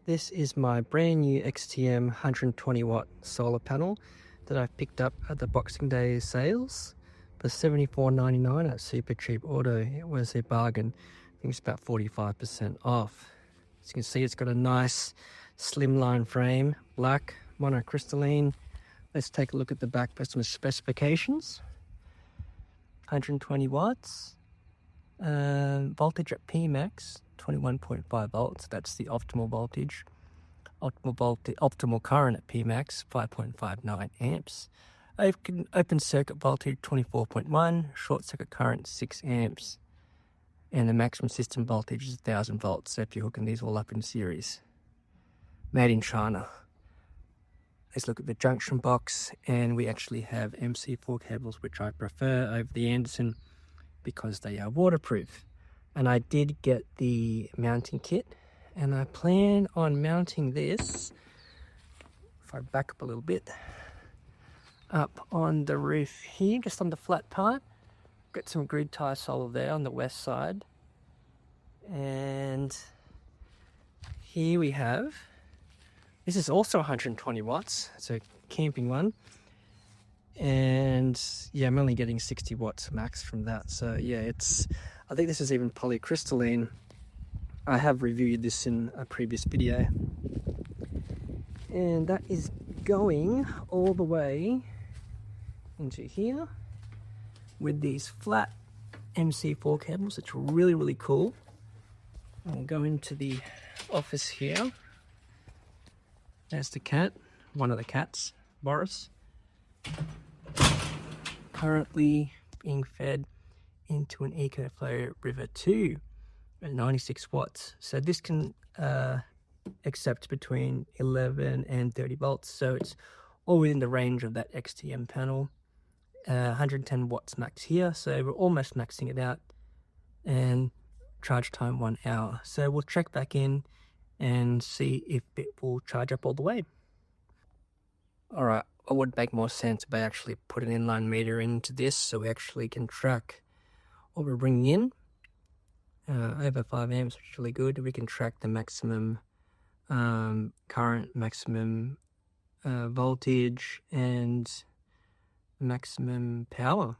This is my brand new XTM 120 watt solar panel that I picked up at the Boxing Day sales for $74.99 at Super Cheap Auto. It was a bargain. I think it's about 45% off. As you can see, it's got a nice slimline frame, black, monocrystalline. Let's take a look at the back based on the specifications. 120 watts, voltage at Pmax 21.5 volts. That's the optimal voltage. Optimal current at Pmax 5.59 amps. Open circuit voltage 24.1, short circuit current 6 amps, and the maximum system voltage is 1000 volts. So if you're hooking these all up in series, made in China. Let's look at the junction box, and we actually have MC4 cables, which I prefer over the Anderson because they are waterproof. And I did get the mounting kit, and I plan on mounting this, if I back up a little bit, up on the roof here, just on the flat part. Got some grid tie solar there on the west side. And here we have, this is also 120 watts. It's a camping one. And yeah, I'm only getting 60 watts max from that. So yeah, I think this is even polycrystalline. I have reviewed this in a previous video. And that is going all the way into here with these flat MC4 cables. It's really, really cool. I'll go into the office here. There's the cat, one of the cats, Boris. Currently being fed into an EcoFlow River 2 at 96 watts. So this can accept between 11 and 30 volts. So it's all within the range of that XTM panel. 110 watts max here. So we're almost maxing it out. And charge time 1 hour. So we'll check back in and see if it will charge up all the way. Alright, it would make more sense if I actually put an inline meter into this so we actually can track what we're bringing in. Over 5 amps, which is really good. We can track the maximum current, maximum voltage, and maximum power.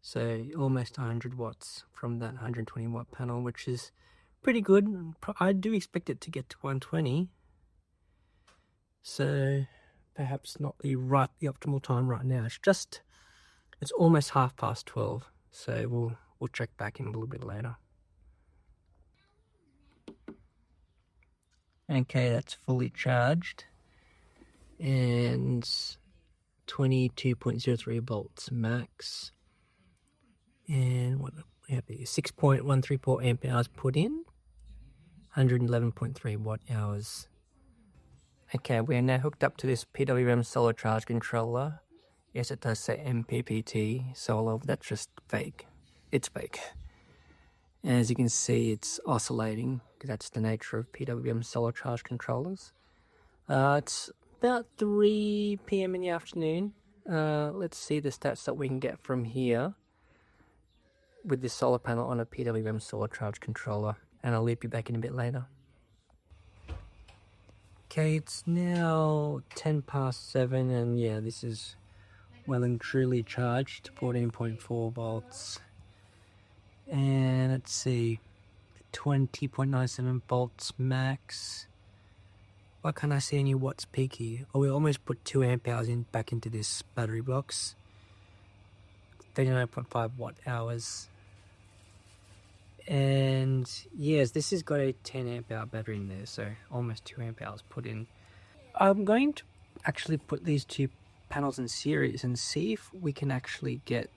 So almost 100 watts from that 120 watt panel, which is pretty good. I do expect it to get to 120. So perhaps not the optimal time right now. It's almost 12:30. So we'll check back in a little bit later. Okay, that's fully charged. And 22.03 volts max. And what we have here, 6.134 amp hours put in, 111.3 watt hours. Okay, we are now hooked up to this PWM solar charge controller. Yes, it does say MPPT solar, but that's just fake. It's fake. As you can see, it's oscillating, because that's the nature of PWM solar charge controllers. It's about 3 PM in the afternoon. Let's see the stats that we can get from here with this solar panel on a PWM solar charge controller, and I'll loop you back in a bit later. Okay, it's now 7:10, and yeah, this is well and truly charged, 14.4 volts. And let's see, 20.97 volts max. Why can't I see any watts peak here? Oh, we almost put 2 amp hours back into this battery box. 39.5 watt hours. And yes, this has got a 10 amp hour battery in there, so almost 2 amp hours put in. I'm going to actually put these two panels in series and see if we can actually get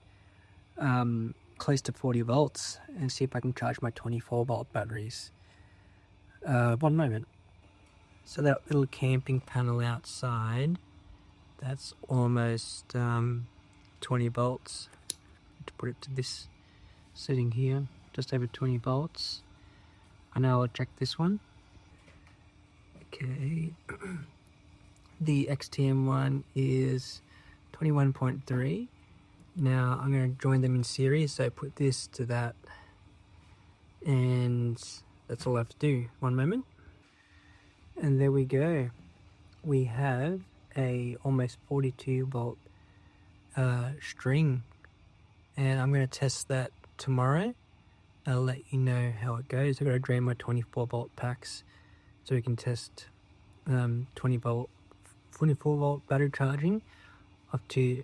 close to 40 volts and see if I can charge my 24 volt batteries. One moment. So that little camping panel outside, that's almost 20 volts. To put it to this setting here, just over 20 volts. And now I'll check this one. Okay. The XTM one is 21.3. Now I'm going to join them in series, so put this to that, and that's all I have to do. One moment. And there we go. We have a almost 42 volt string, and I'm going to test that tomorrow. I'll let you know how it goes. I've got to drain my 24 volt packs so we can test 24 volt battery charging of two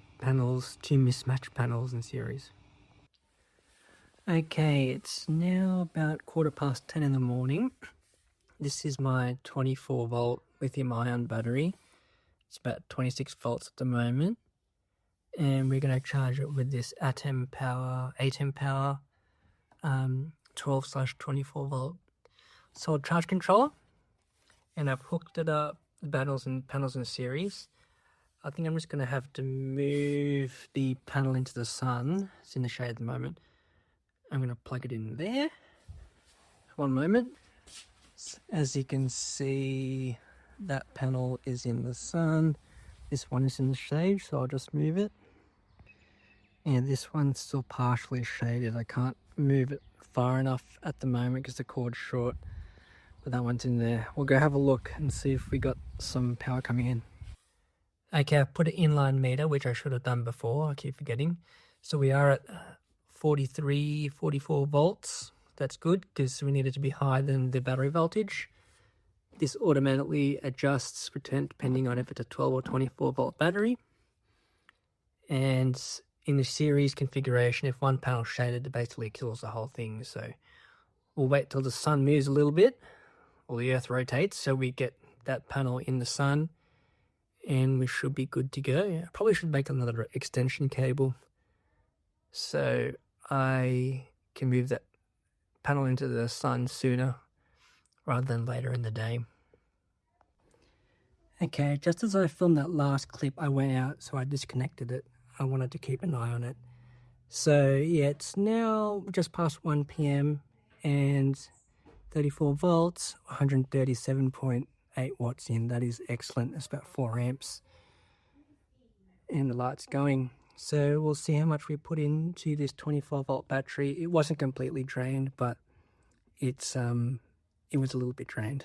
mismatched panels in series. Okay, it's now about 10:15 in the morning. This is my 24 volt lithium ion battery. It's about 26 volts at the moment, and we're going to charge it with this 8 power 12/24 volt solid charge controller, and I've hooked it up the panels in series. I think I'm just going to have to move the panel into the sun. It's in the shade at the moment. I'm going to plug it in there. One moment. As you can see, that panel is in the sun. This one is in the shade, so I'll just move it. And this one's still partially shaded. I can't move it far enough at the moment because the cord's short. But that one's in there. We'll go have a look and see if we got some power coming in. Okay, I've put an inline meter, which I should have done before. I keep forgetting. So we are at 43, 44 volts. That's good because we need it to be higher than the battery voltage. This automatically adjusts depending on if it's a 12 or 24 volt battery. And in the series configuration, if one panel's shaded, it basically kills the whole thing. So we'll wait till the sun moves a little bit, or the earth rotates, so we get that panel in the sun, and we should be good to go. I probably should make another extension cable so I can move that panel into the sun sooner rather than later in the day. Okay, just as I filmed that last clip, I went out, so I disconnected it. I wanted to keep an eye on it. So yeah, it's now just past 1 p.m. and 34 volts, 137.8 watts in. That is excellent. It's about 4 amps. And the light's going. So we'll see how much we put into this 24 volt battery. It wasn't completely drained, but it was a little bit drained.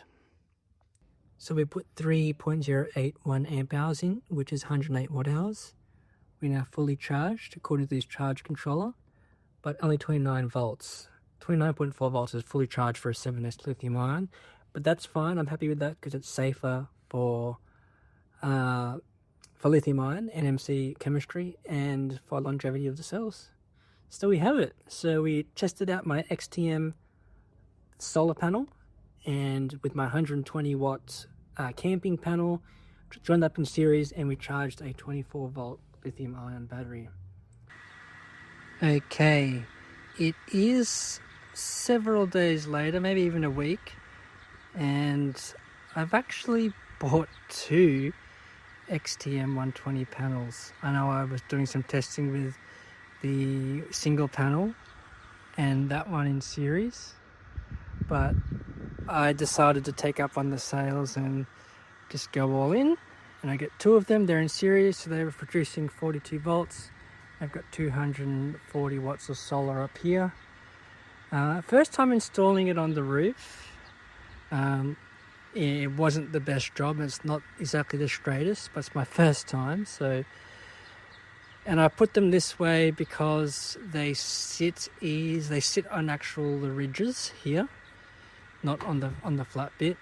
So we put 3.081 amp hours in, which is 108 watt hours. We're now fully charged according to this charge controller, but only 29 volts. 29.4 volts is fully charged for a 7S lithium ion, but that's fine. I'm happy with that because it's safer for lithium ion, NMC chemistry, and for longevity of the cells. So we have it. So we tested out my XTM solar panel, and with my 120 watt camping panel, joined up in series, and we charged a 24 volt lithium ion battery. Okay, it is several days later, maybe even a week, and I've actually bought 2 XTM 120 panels. I know I was doing some testing with the single panel and that one in series, but I decided to take up on the sales and just go all in, and I get 2 of them. They're in series, so they were producing 42 volts. I've got 240 watts of solar up here. First time installing it on the roof. It wasn't the best job. It's not exactly the straightest, but it's my first time. So, and I put them this way because they sit on the ridges here, not on the flat bit.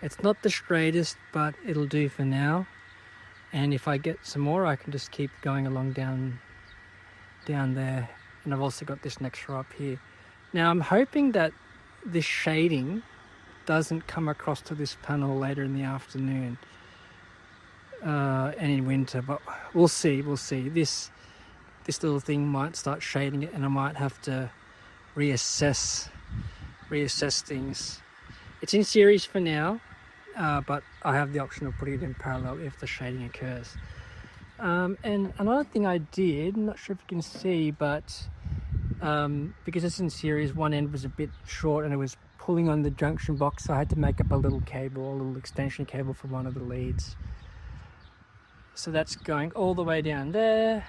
It's not the straightest, but it'll do for now. And if I get some more, I can just keep going along down there. And I've also got this next row up here. Now I'm hoping that this shading doesn't come across to this panel later in the afternoon and in winter, but we'll see. This little thing might start shading it, and I might have to reassess things. It's in series for now, but I have the option of putting it in parallel if the shading occurs. And another thing I did, I'm not sure if you can see, but because it's in series, one end was a bit short and it was pulling on the junction box, so I had to make up a little extension cable for one of the leads. So that's going all the way down there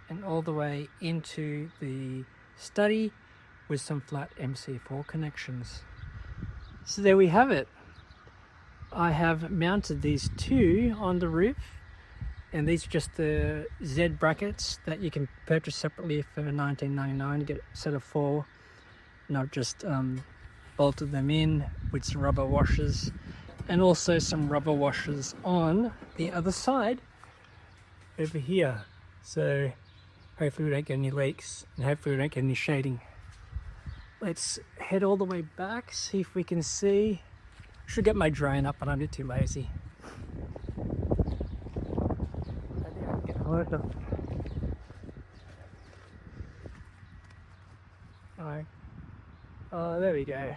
and all the way into the study with some flat MC4 connections. So there we have it. I have mounted these two on the roof, and these are just the Z brackets that you can purchase separately for $19.99. You get a set of 4, and I've just bolted them in with some rubber washers, and also some rubber washers on the other side over here. So hopefully we don't get any leaks, and hopefully we don't get any shading. Let's head all the way back, see if we can see. Should get my drone up, but I'm a bit too lazy. Oh, there we go.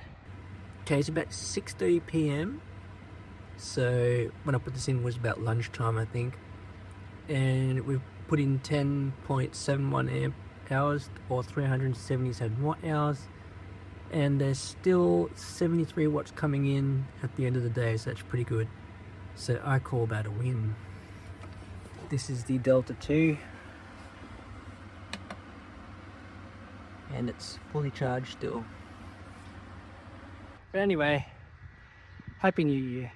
Okay, it's about 6:30 p.m. So when I put this in was about lunchtime, I think. And we've put in 10.71 amp hours or 377 watt hours. And there's still 73 watts coming in at the end of the day, so that's pretty good. So I call that a win. This is the Delta 2. And it's fully charged still. But anyway, Happy New Year.